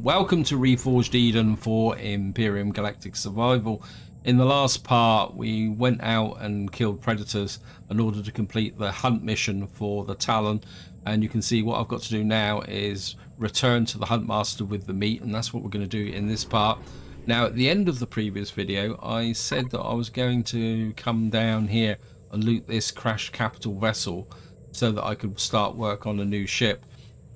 Welcome to Reforged Eden for Empyrion Galactic Survival. In the last part, we went out and killed predators in order to complete the hunt mission for the Talon. And you can see what I've got to do now is return to the Hunt Master with the meat, and that's what we're going to do in this part. Now, at the end of the previous video, I said that I was going to come down here and loot this crashed capital vessel so that I could start work on a new ship.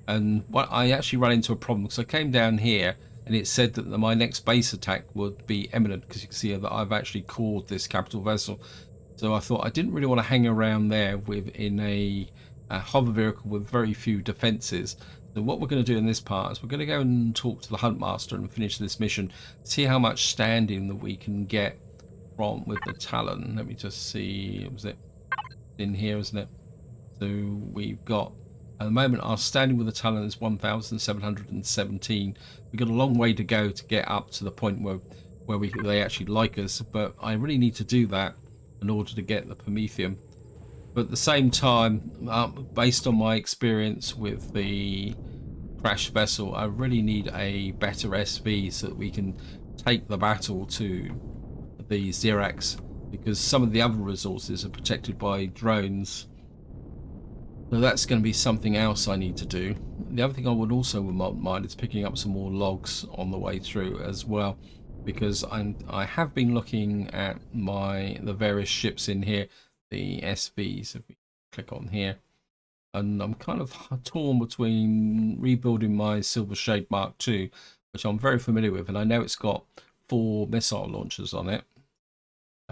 And what I actually ran into a problem because I came down here and it said that my next base attack would be imminent, because you can see that I've actually called this capital vessel. So I thought I didn't really want to hang around there in a hover vehicle with very few defenses. So what we're going to do in this part is we're going to go and talk to the Hunt Master and finish this mission, see how much standing that we can get from with the Talon. Let me just see, was it in here, isn't it? So we've got, at the moment, our standing with the Talon is 1,717. We've got a long way to go to get up to the point where they actually like us, but I really need to do that in order to get the Prometheum. But at the same time, based on my experience with the crashed vessel, I really need a better SV so that we can take the battle to the Xerax, because some of the other resources are protected by drones. So that's going to be something else I need to do. The other thing I would also mind is picking up some more logs on the way through as well, because I have been looking at the various ships in here, the SVs, if we click on here, and I'm kind of torn between rebuilding my Silver Shade Mark II, which I'm very familiar with, and I know it's got 4 missile launchers on it.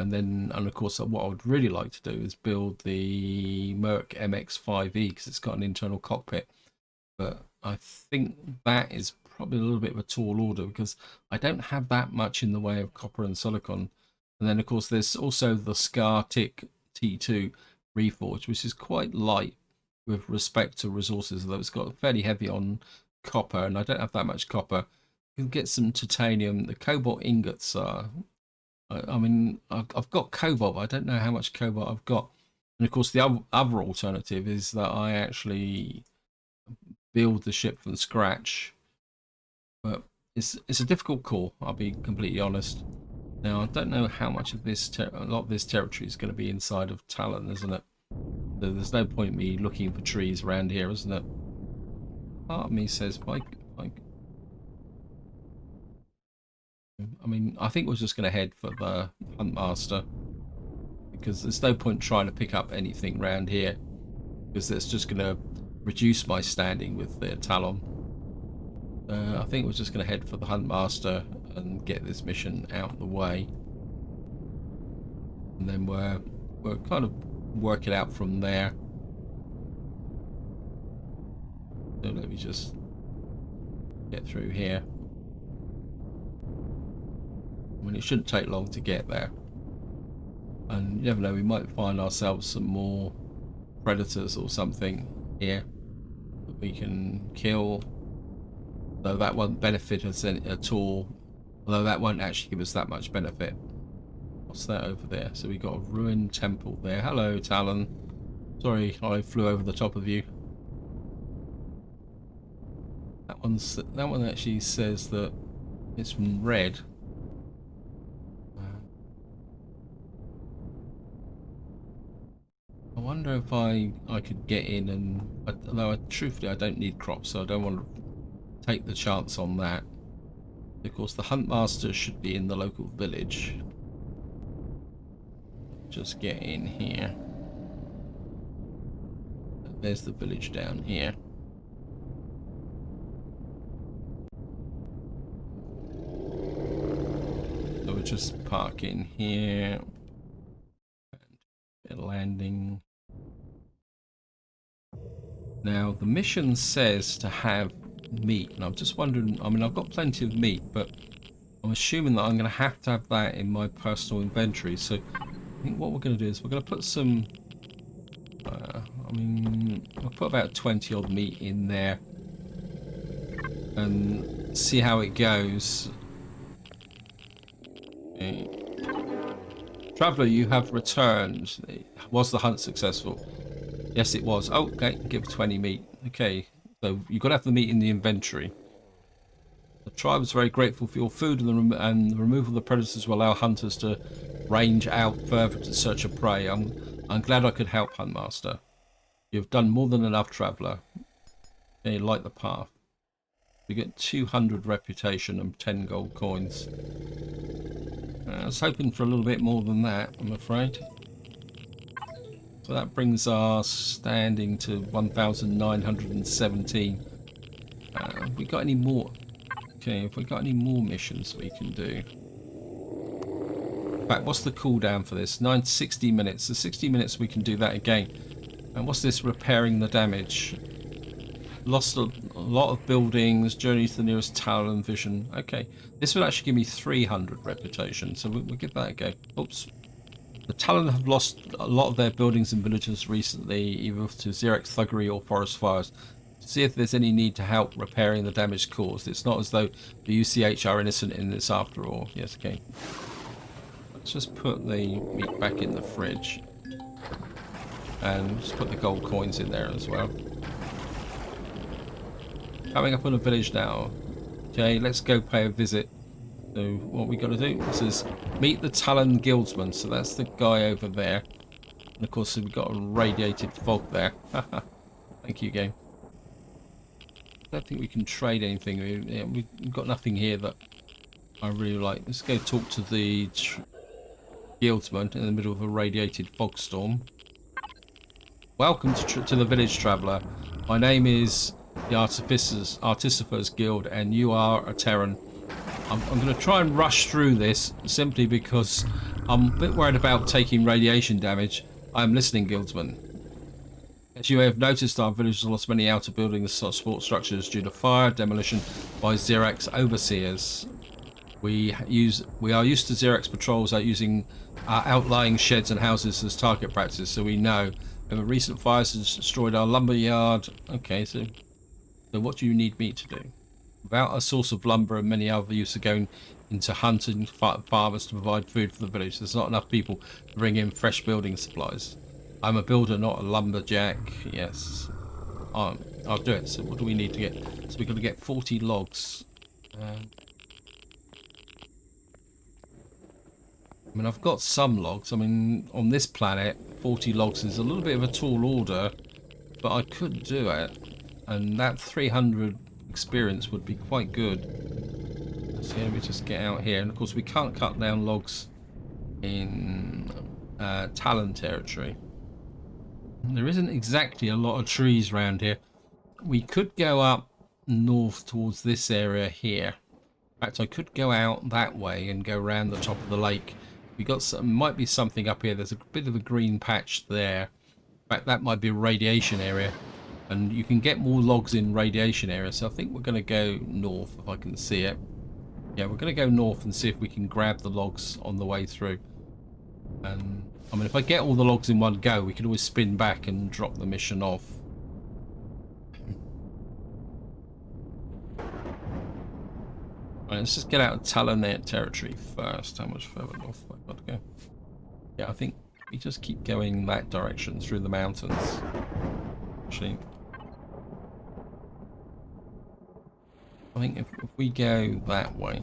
And of course, what I would really like to do is build the Merc MX-5E, because it's got an internal cockpit. But I think that is probably a little bit of a tall order, because I don't have that much in the way of copper and silicon. And then, of course, there's also the Scar Tick T2 Reforged, which is quite light with respect to resources, although it's got fairly heavy on copper, and I don't have that much copper. You can get some titanium. The cobalt ingots are... I mean, I've got cobalt, but I don't know how much cobalt I've got. And of course, the other alternative is that I actually build the ship from scratch. But it's a difficult call, I'll be completely honest. Now, I don't know how much of this, a lot of this territory is going to be inside of Talon, isn't it? So there's no point me looking for trees around here, isn't it? Part of me says, I mean, I think we're just going to head for the Hunt Master, because there's no point trying to pick up anything around here, because that's just going to reduce my standing with the Talon. I think we're just going to head for the Hunt Master and get this mission out of the way, and then we're kind of work it out from there. So let me just get through here. I mean, it shouldn't take long to get there, and you never know, we might find ourselves some more predators or something here that we can kill, though that won't benefit us at all, although that won't actually give us that much benefit. What's that over there? So we got a ruined temple there. Hello, Talon. Sorry I flew over the top of you. That one actually says that it's red. I wonder if I could get in, and although truthfully I don't need crops, so I don't want to take the chance on that. Of course, the Hunt Master should be in the local village. Just get in here. There's the village down here. So we'll just park in here. And landing. Now, the mission says to have meat, and I'm just wondering, I mean, I've got plenty of meat, but I'm assuming that I'm going to have that in my personal inventory. So I think what we're going to do is we're going to put some, I mean, I'll put about 20 odd meat in there and see how it goes. Okay. Traveller, you have returned. Was the hunt successful? Yes, it was. Oh, okay, give 20 meat. Okay, so you've got to have the meat in the inventory. The tribe is very grateful for your food, and the removal of the predators will allow hunters to range out further to search of prey. I'm glad I could help, Huntmaster. You've done more than enough, traveller. Okay, light the path. We get 200 reputation and 10 gold coins. I was hoping for a little bit more than that, I'm afraid. So that brings our standing to 1,917. Have we got any more? Okay, have we got any more missions we can do? In fact, what's the cooldown for this? 60 minutes. So 60 minutes we can do that again. And what's this? Repairing the damage. Lost a lot of buildings. Journey to the nearest Talon vision. Okay, this will actually give me 300 reputation, so we'll give that a go. Oops. The Talon have lost a lot of their buildings and villages recently, either to Xerex thuggery or forest fires. See if there's any need to help repairing the damage caused. It's not as though the UCH are innocent in this after all. Yes, okay. Let's just put the meat back in the fridge. And just put the gold coins in there as well. Coming up on a village now. Okay, let's go pay a visit. So what we got to do? This is meet the Talon Guildsman. So that's the guy over there. And of course we've got a radiated fog there. Thank you, game. I don't think we can trade anything. We've got nothing here that I really like. Let's go talk to the Guildsman in the middle of a radiated fog storm. Welcome to the village, traveller. My name is the Artificers Guild, and you are a Terran. I'm going to try and rush through this simply because I'm a bit worried about taking radiation damage. I'm listening, Guildsman. As you may have noticed, our village has lost many outer buildings, support structures due to fire, demolition by Xerex overseers. We are used to Xerex patrols at using outlying sheds and houses as target practice, so we know. The recent fires has destroyed our lumber yard. Okay, so what do you need me to do? Without a source of lumber and many other use are going into hunting farmers to provide food for the village. There's not enough people to bring in fresh building supplies. I'm a builder, not a lumberjack. Yes. I'll do it. So what do we need to get? So we've got to get 40 logs. I mean, I've got some logs. I mean, on this planet, 40 logs is a little bit of a tall order, but I could do it. And that 300 experience would be quite good. So let me just get out here. And of course, we can't cut down logs in Talon territory. There isn't exactly a lot of trees around here. We could go up north towards this area here. In fact, I could go out that way and go around the top of the lake. We got some, might be something up here. There's a bit of a green patch there. In fact, that might be a radiation area. And you can get more logs in radiation areas. So I think we're going to go north if I can see it. Yeah, we're going to go north and see if we can grab the logs on the way through. And I mean, if I get all the logs in one go, we could always spin back and drop the mission off. Right, let's just get out of Talon territory first. How much further north have I got to go? Yeah, I think we just keep going that direction through the mountains. Actually, I think if we go that way,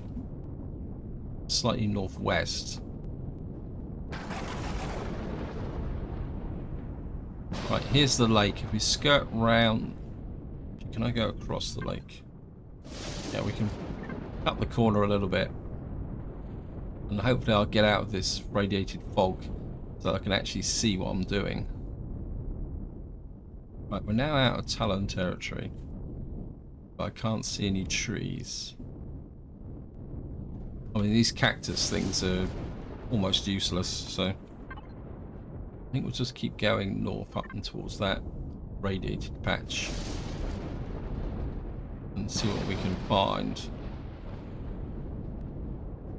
slightly northwest. Right, here's the lake. If we skirt round, can I go across the lake? Yeah, we can cut the corner a little bit. And hopefully I'll get out of this radiated fog so that I can actually see what I'm doing. Right, we're now out of Talon territory. But I can't see any trees. I mean, these cactus things are almost useless, so I think we'll just keep going north up and towards that radiated patch and see what we can find.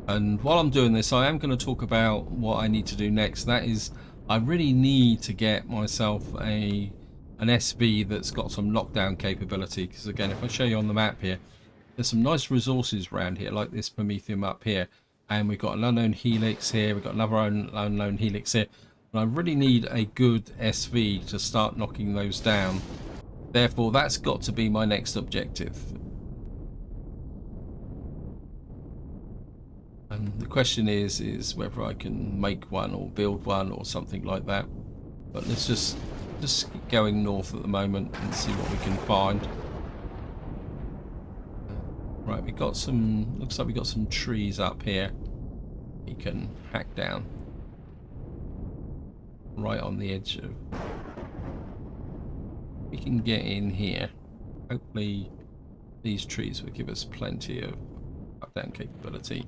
And while I'm doing this, I am going to talk about what I need to do next. That is, I really need to get myself an SV that's got some knockdown capability, because again, if I show you on the map here, there's some nice resources around here, like this Promethium up here, and we've got an unknown helix here, we've got another unknown helix here, and I really need a good SV to start knocking those down. Therefore, that's got to be my next objective. And the question is whether I can make one or build one or something like that. But let's just keep going north at the moment and see what we can find. Right, we got some, looks like we got some trees up here we can hack down. Right on the edge of, we can get in here. Hopefully these trees will give us plenty of cut down capability.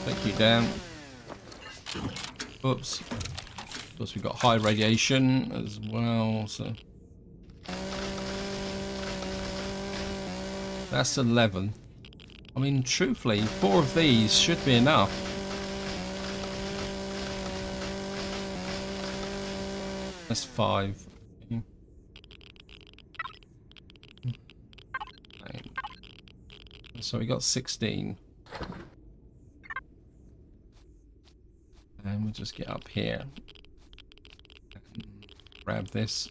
Take you down. Oops. Plus we've got high radiation as well, so that's 11. I mean, truthfully, 4 of these should be enough. That's 5. So we got 16. And we'll just get up here. Grab this.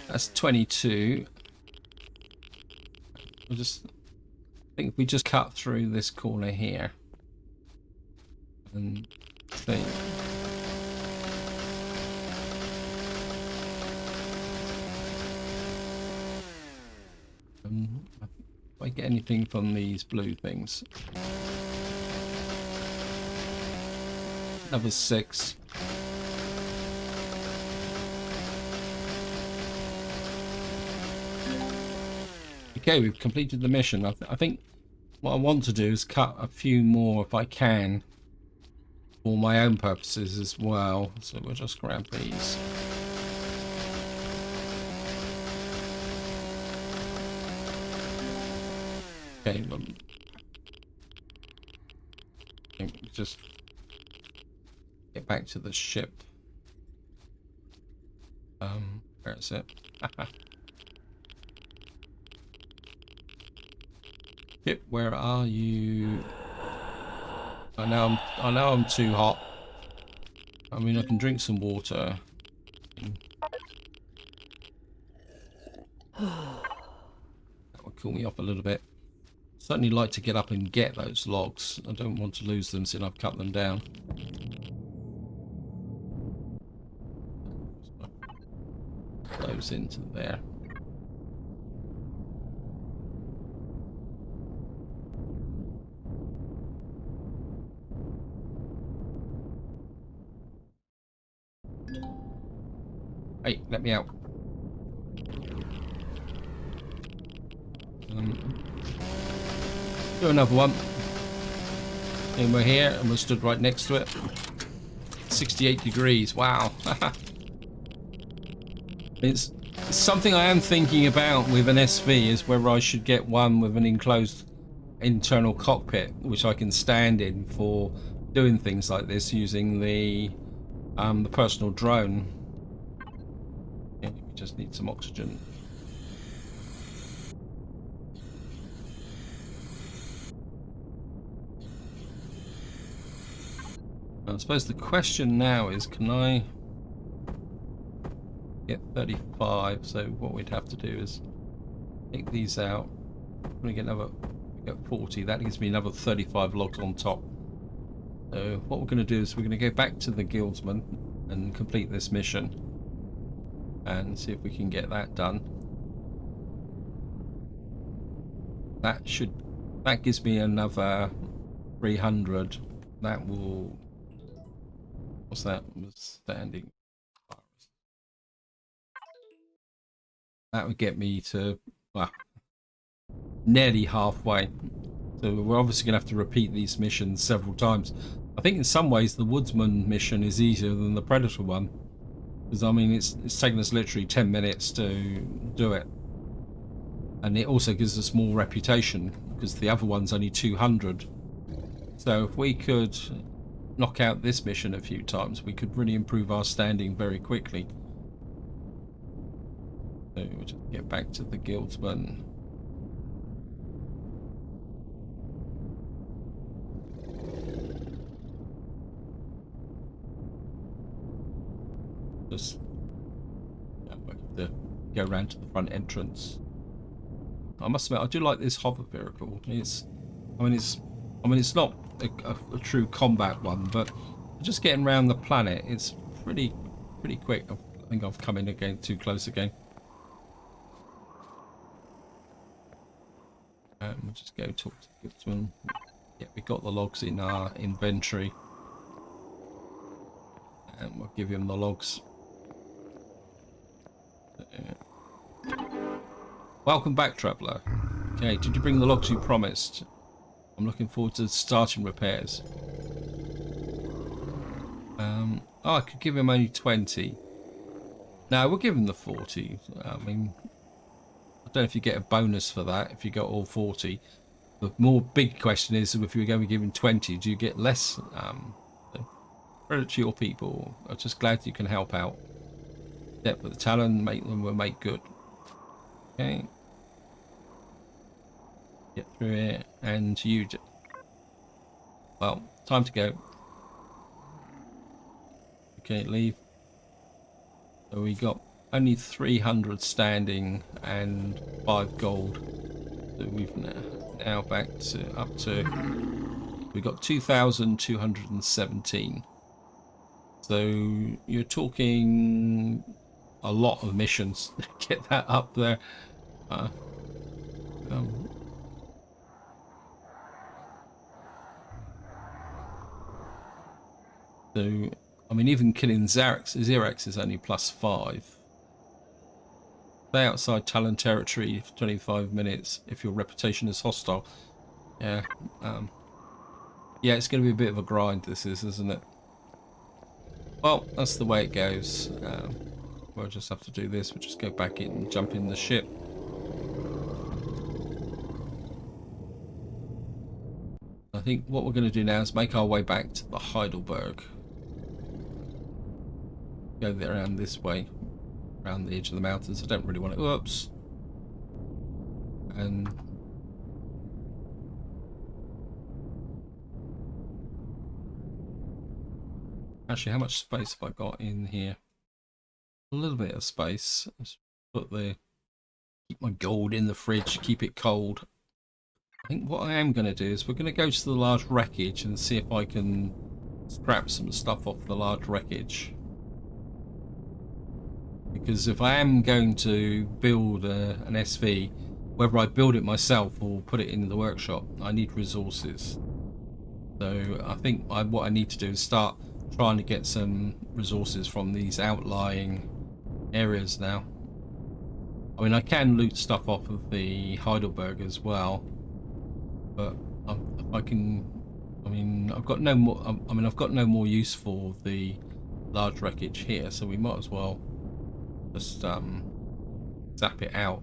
That's 22. We'll just, I think if we just cut through this corner here and see. If I get anything from these blue things. Another 6. Okay, we've completed the mission. I think what I want to do is cut a few more if I can for my own purposes as well. So we'll just grab these. Okay, just get back to the ship. Where is it? Ship, where are you? I know I'm too hot. I mean, I can drink some water. That would cool me off a little bit. Certainly like to get up and get those logs. I don't want to lose them since I've cut them down. Those into there. Hey, let me out. Do another one. And we're here, and we're stood right next to it. 68 degrees, wow. It's something I am thinking about with an SV, is whether I should get one with an enclosed internal cockpit, which I can stand in for doing things like this using the personal drone. Yeah, we just need some oxygen. I suppose the question now is, can I get 35? So what we'd have to do is take these out. We get 40. That gives me another 35 logs on top. So what we're going to do is we're going to go back to the Guildsman and complete this mission and see if we can get that done. That gives me another 300. That will, what's that? Standing. That would get me to, well, nearly halfway. So we're obviously going to have to repeat these missions several times. I think in some ways the Woodsman mission is easier than the Predator one. Because, I mean, it's taken us literally 10 minutes to do it. And it also gives us more reputation, because the other one's only 200. So if we could knock out this mission a few times, we could really improve our standing very quickly. So we'll just get back to the Guildsman. Just we have to go around to the front entrance. I must admit, I do like this hover vehicle. It's not a true combat one, but just getting around the planet, it's pretty quick. I think I've come in again too close again. We'll just go talk to the Guildsman. Yeah, we got the logs in our inventory, and we'll give him the logs. Welcome back, traveller. Okay, did you bring the logs you promised? I'm looking forward to starting repairs. Oh, I could give him only 20. No, we'll give him the 40. I mean, I don't know if you get a bonus for that if you got all 40. The more big question is, if you're going to give him 20, do you get less credit to your people? I'm just glad you can help out. Yeah, but the Talon will make good. Okay. Get through it, and you. Well, time to go. Okay, leave. So we got only 300 standing and 5 gold. So we've now back to up to. We got 2,217. So you're talking a lot of missions to get that up there. So, I mean, even killing Xerax is only +5. Stay outside Talon territory for 25 minutes if your reputation is hostile. Yeah, yeah, it's going to be a bit of a grind, this is, isn't it? Well, that's the way it goes. We'll just have to do this. We'll just go back in and jump in the ship. I think what we're going to do now is make our way back to the Heidelberg. Go there around this way, around the edge of the mountains. I don't really want to. Oops. And actually, how much space have I got in here? A little bit of space. Let's put keep my gold in the fridge, keep it cold. I think what I am going to do is we're going to go to the large wreckage and see if I can scrap some stuff off the large wreckage. Because if I am going to build an SV, whether I build it myself or put it in the workshop, I need resources. So I think what I need to do is start trying to get some resources from these outlying areas now. I mean, I can loot stuff off of the Heidelberg as well, but if I can, I mean, I've got no more. I mean, I've got no more use for the large wreckage here, so we might as well just zap it out.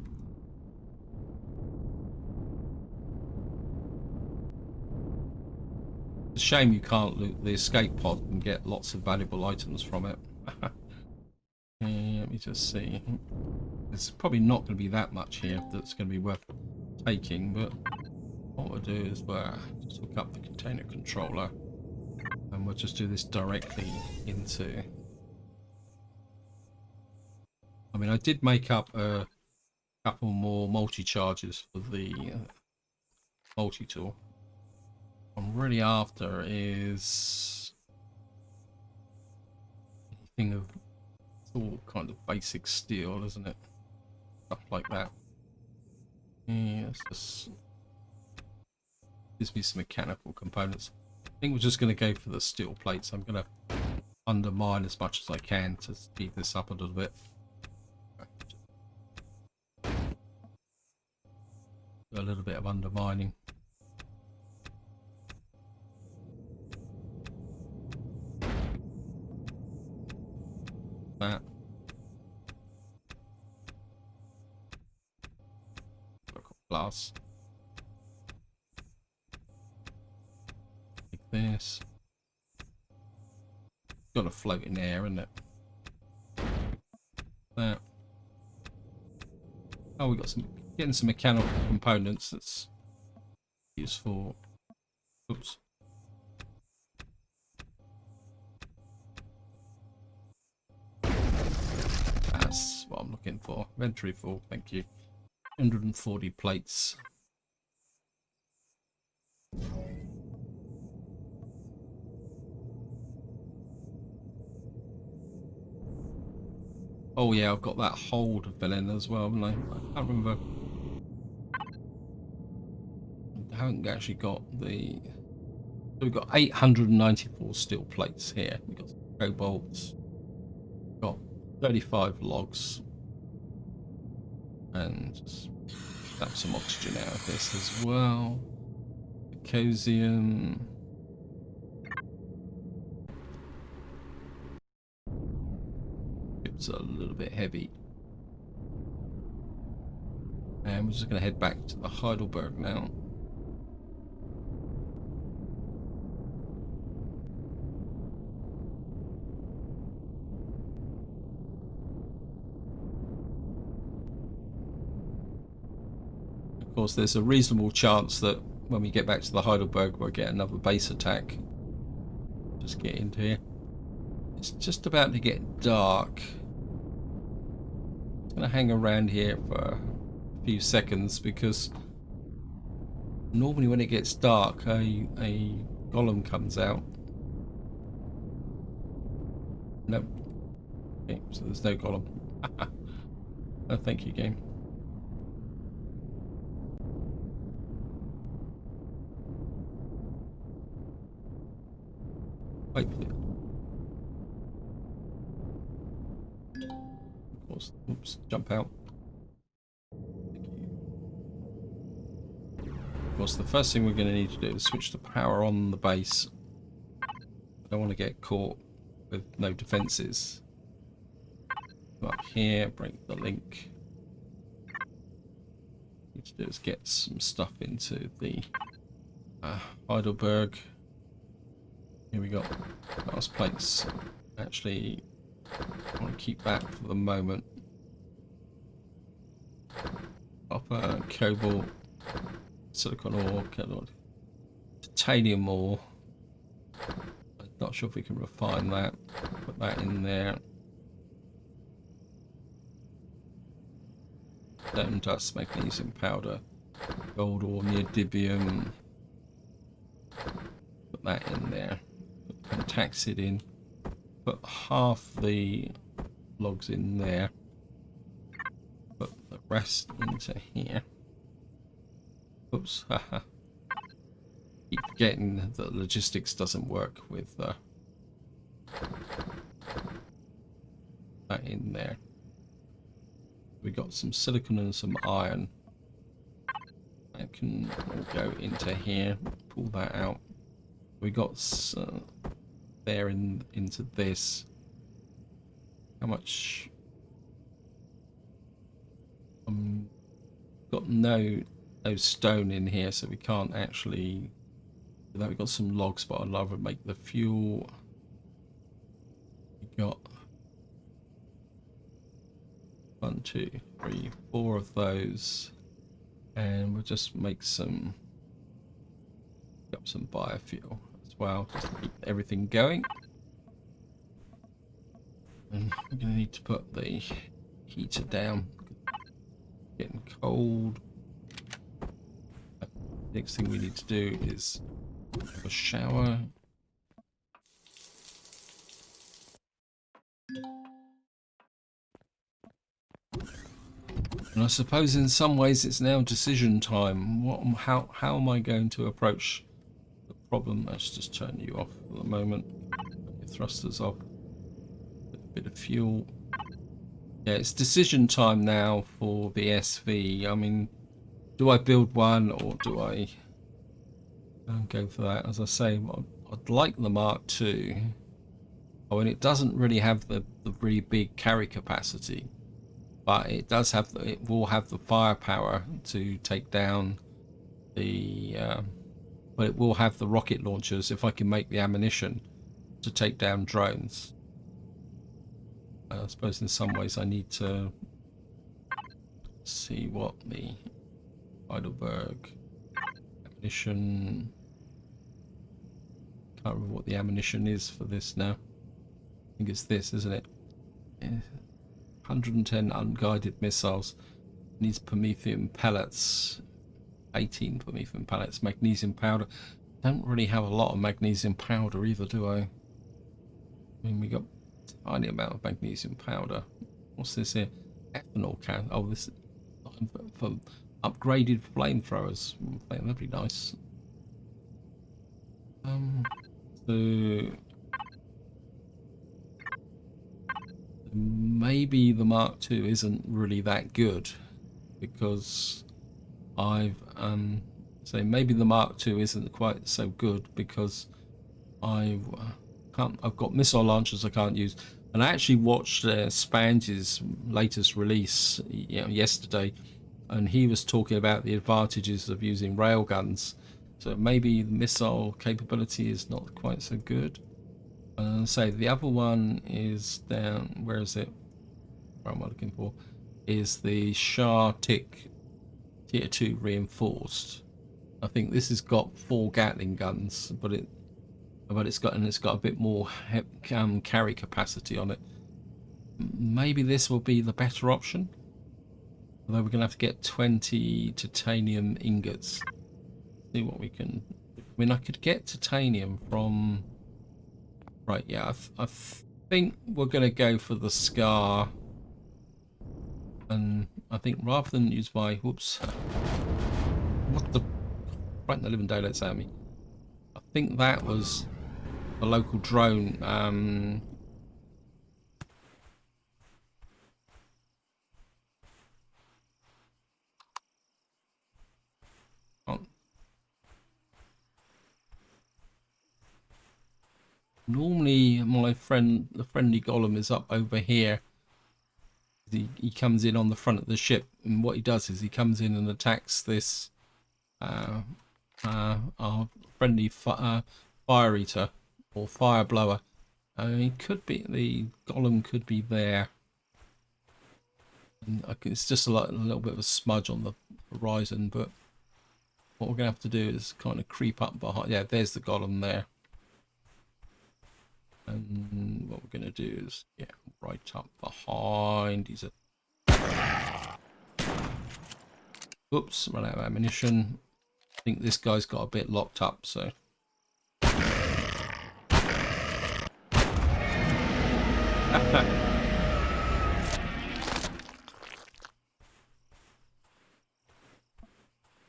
It's a shame you can't loot the escape pod and get lots of valuable items from it. Let me just see. There's probably not going to be that much here that's going to be worth taking, but what we'll do is we'll just hook up the container controller and we'll just do this directly into. I mean, I did make up a couple more multi-charges for the multi-tool. What I'm really after is anything of all kind of basic steel, isn't it? Stuff like that. Yeah, it's just gives me some mechanical components. I think we're just going to go for the steel plates. I'm going to undermine as much as I can to speed this up a little bit. A little bit of undermining. That. Glass. Like this. Got to float in air, isn't it? That. Oh, we got getting some mechanical components that's useful. Oops. what I'm looking for. Inventory full, thank you. 140 plates. Oh yeah, I've got that hold villain as well, haven't I? I can't remember. I haven't actually got the... So we've got 894 steel plates here. We've got cobalts. We've got 35 logs. And just grab some oxygen out of this as well. Cosium. It's a little bit heavy. And we're just going to head back to the Heidelberg now. Of course, there's a reasonable chance that when we get back to the Heidelberg, we'll get another base attack. Just get into here. It's just about to get dark. I'm going to hang around here for a few seconds because normally when it gets dark, a golem comes out. Nope. Okay, so there's no golem. Oh, thank you, game. Wait. Of course. Oops. Jump out. Thank you. Of course, the first thing we're going to need to do is switch the power on the base. I don't want to get caught with no defenses. Go up here, break the link. What we need to do is get some stuff into the Heidelberg. Here we go. Last plates. Actually, I want to keep that for the moment. Copper, cobalt, silicon ore, titanium ore. I'm not sure if we can refine that. Put that in there. Stone dust, magnesium powder, gold ore, neodymium. Put that in there. Put pentaxid in. Put half the logs in there. Put the rest into here. Oops. Keep forgetting that logistics doesn't work with that in there. We got some silicon and some iron. That can all go into here. Pull that out. We got there into this. How much? Got no stone in here, so we can't actually. Although we got some logs, but I'd rather make the fuel. We got 1, 2, 3, 4 of those, and we'll just make some. Got some biofuel as well, just to keep everything going. And we're going to need to put the heater down. Getting cold. Next thing we need to do is have a shower. And I suppose in some ways it's now decision time. How am I going to approach the problem? Let's just turn you off for the moment. Your thrusters off. A bit of fuel. Yeah, it's decision time now for the SV. I mean, do I build one or do I go for that? As I say, I'd like the Mark II. Oh, and it doesn't really have the really big carry capacity, but it does have it will have the firepower to take down the. But it will have the rocket launchers if I can make the ammunition to take down drones. I suppose in some ways I need to see what the Heidelberg ammunition. Can't remember what the ammunition is for this now. I think it's this, isn't it? 110 unguided missiles. Needs promethium pellets. 18 promethium pellets. Magnesium powder. Don't really have a lot of magnesium powder either, do I? I mean, we got a tiny amount of magnesium powder. What's this here? Ethanol can. Oh, this is for upgraded flamethrowers. That'd be nice. So maybe the Mark II isn't really that good because I've so maybe the Mark II isn't quite so good because I've got missile launchers I can't use. And I actually watched Spange's latest release, yesterday, and he was talking about the advantages of using railguns. So maybe the missile capability is not quite so good. So the other one is down. Where is it? What am I looking for? Is the Shah Tick Tier 2 reinforced? I think this has got 4 Gatling guns, but it's got a bit more carry capacity on it. Maybe this will be the better option. Although we're gonna have to get 20 titanium ingots. See what we can. I mean, I could get titanium from. Right, yeah, I think we're gonna go for the Scar. And I think rather than use my whoops, what the right in the living daylights out of me. I think that was a local drone. Normally, my friend, the friendly golem, is up over here. He comes in on the front of the ship, and what he does is he comes in and attacks this our friendly fire eater or fire blower. It could be the golem could be there. And it's just a little bit of a smudge on the horizon, but what we're gonna have to do is kind of creep up behind. Yeah, there's the golem there. And what we're going to do is get right up behind. He's a... Oops, run out of ammunition. I think this guy's got a bit locked up, so...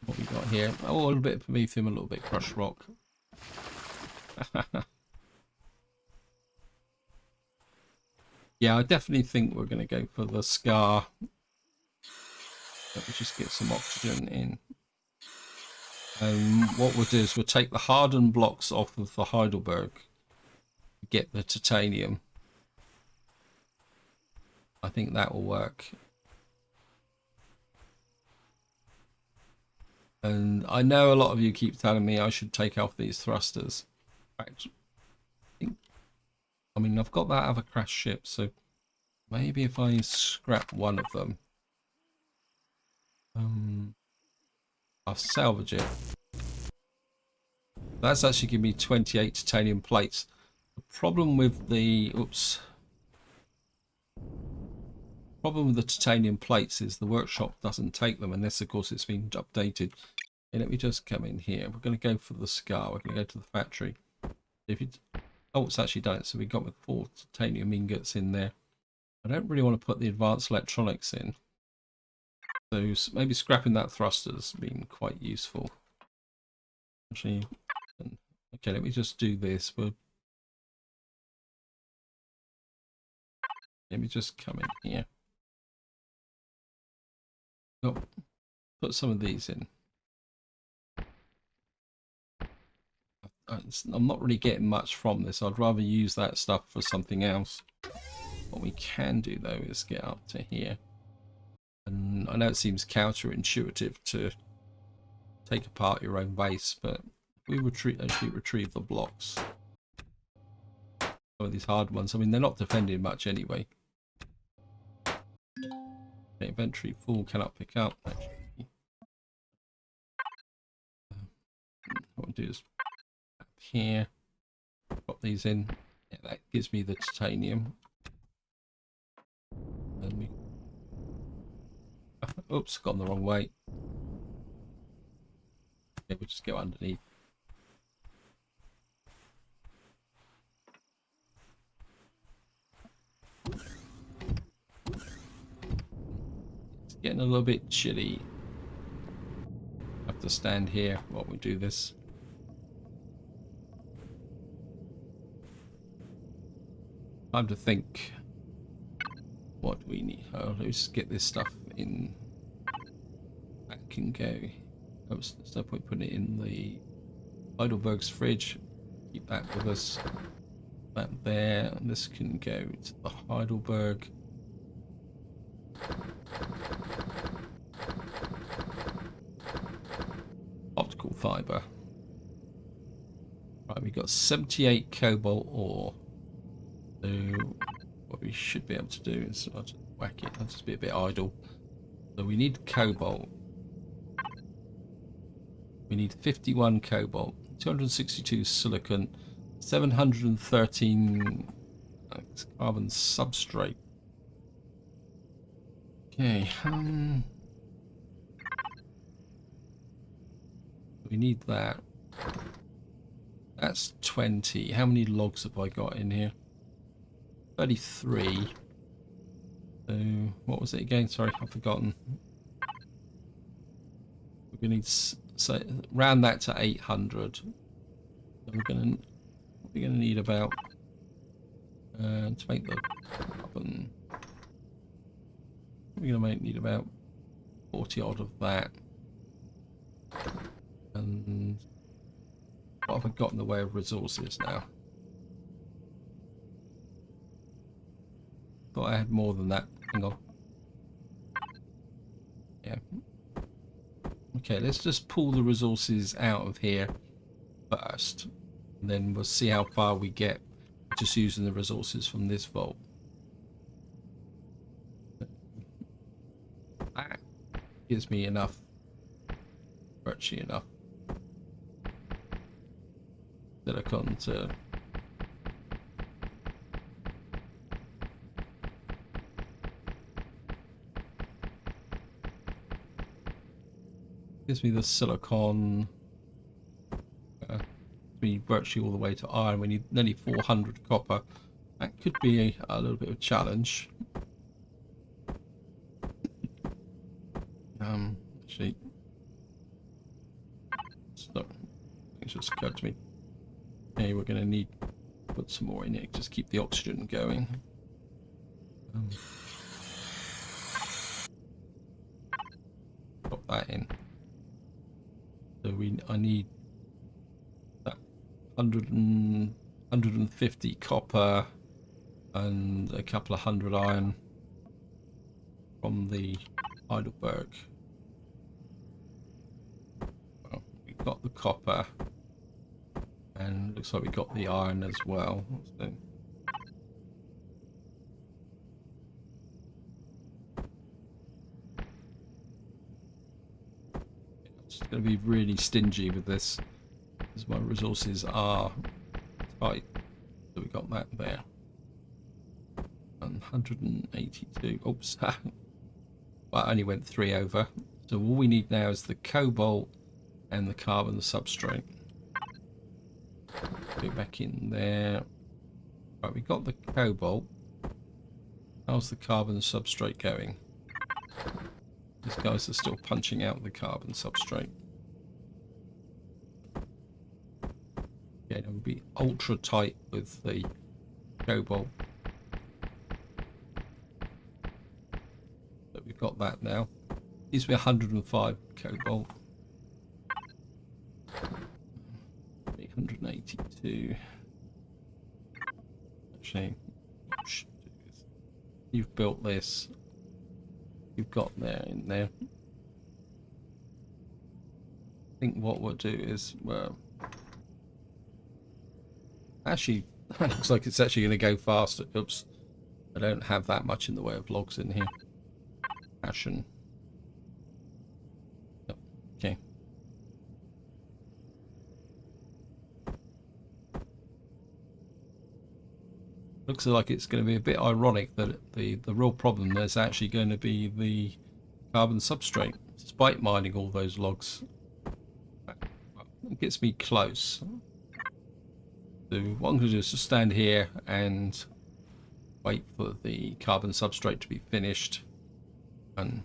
What we got here? Oh, a little bit of promethium, a little bit crushed rock. Yeah, I definitely think we're going to go for the Scar. Let me just get some oxygen in. And what we'll do is we'll take the hardened blocks off of the Heidelberg, get the titanium. I think that will work. And I know a lot of you keep telling me I should take off these thrusters. In fact, I mean, I've got that other crash ship, so maybe if I scrap one of them, I'll salvage it. That's actually giving me 28 titanium plates. The problem with the problem with the titanium plates is the workshop doesn't take them unless, of course, it's been updated. Okay, let me just come in here. We're going to go for the Scar. We're going to go to the factory. If it, oh, it's actually done it. So we got with 4 titanium ingots in there. I don't really want to put the advanced electronics in. So maybe scrapping that thruster's been quite useful. Actually, okay, let me just do this. Let me just come in here. Oh, put some of these in. I'm not really getting much from this. I'd rather use that stuff for something else. What we can do though is get up to here. And I know it seems counterintuitive to take apart your own base, but we actually retrieve the blocks. Some of these hard ones, I mean, they're not defending much anyway. Okay, inventory full, cannot pick up. Actually. What we'll do is up here, pop these in. Yeah, that gives me the titanium. And we Oops, gone the wrong way. Okay, we'll just go underneath. It's getting a little bit chilly. I have to stand here while we do this. Time to think. What do we need? Oh, let's get this stuff in. That can go. There's no point putting it in the Heidelberg's fridge. Keep that with us. That there. And this can go to the Heidelberg. Optical fiber. Right, we've got 78 cobalt ore. So what we should be able to do is I'll just whack it. I'll just be a bit idle. So we need cobalt. We need 51 cobalt, 262 silicon, 713 carbon substrate. Okay, we need that. That's 20. How many logs have I got in here? 33. So what was it again? Sorry, I've forgotten. We're going to need so round that to 800. So we're going to need about to make the carbon. We're going to need about 40 odd of that. And what have I got in the way of resources now? Thought I had more than that. Hang on. Yeah. Okay, let's just pull the resources out of here first. And then we'll see how far we get just using the resources from this vault. That gives me enough. Virtually enough. Silicon to gives me the silicon be virtually all the way to iron. We need nearly 400 copper. That could be a little bit of a challenge. Actually, so it's just occurred to me. Okay, we're going to need to put some more in it. Just keep the oxygen going. Pop that in. So I need that 150 copper and a couple of hundred iron from the Heidelberg. Well, we got the copper and looks like we got the iron as well. So just going to be really stingy with this because my resources are tight. So we got that there. 182. Oops. Well, I only went 3 over. So all we need now is the cobalt and the carbon substrate. Go back in there. Right, we got the cobalt. How's the carbon substrate going? These guys are still punching out the carbon substrate. Yeah, it will be ultra tight with the cobalt. But we've got that now. Needs to be 105 cobalt. 882. Actually, you've built this. You've got there in there. I think what we'll do is, well, actually, that looks like it's actually going to go faster. Oops, I don't have that much in the way of logs in here. Passion. Oh, okay. Looks like it's going to be a bit ironic that the real problem is actually going to be the carbon substrate, despite mining all those logs. It gets me close. So what I'm going to do is just stand here and wait for the carbon substrate to be finished. And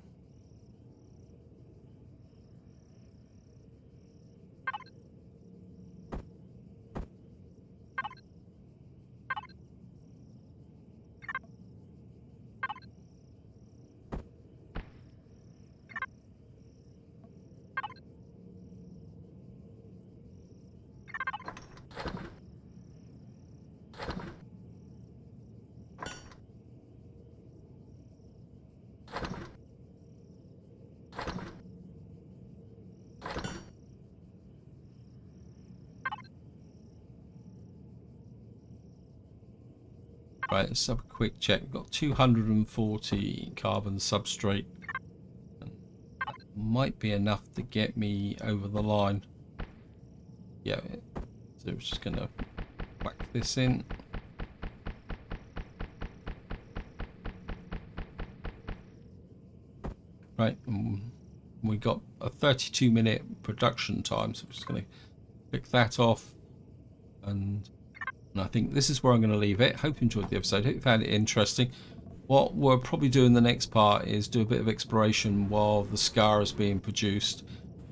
right, let's have a quick check. We've got 240 carbon substrate. That might be enough to get me over the line. Yeah, so we're just going to whack this in. Right, we got a 32-minute production time, so we're just going to click that off. And I think this is where I'm going to leave it. Hope you enjoyed the episode. Hope you found it interesting. What we'll probably do in the next part is do a bit of exploration while the scar is being produced,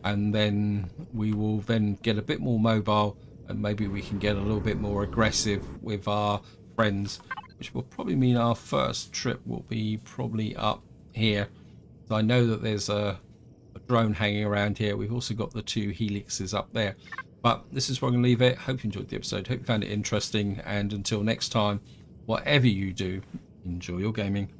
and then we will then get a bit more mobile, and maybe we can get a little bit more aggressive with our friends, which will probably mean our first trip will be probably up here. So I know that there's a drone hanging around here. We've also got the 2 helixes up there. But this is where I'm going to leave it. Hope you enjoyed the episode. Hope you found it interesting. And until next time, whatever you do, enjoy your gaming.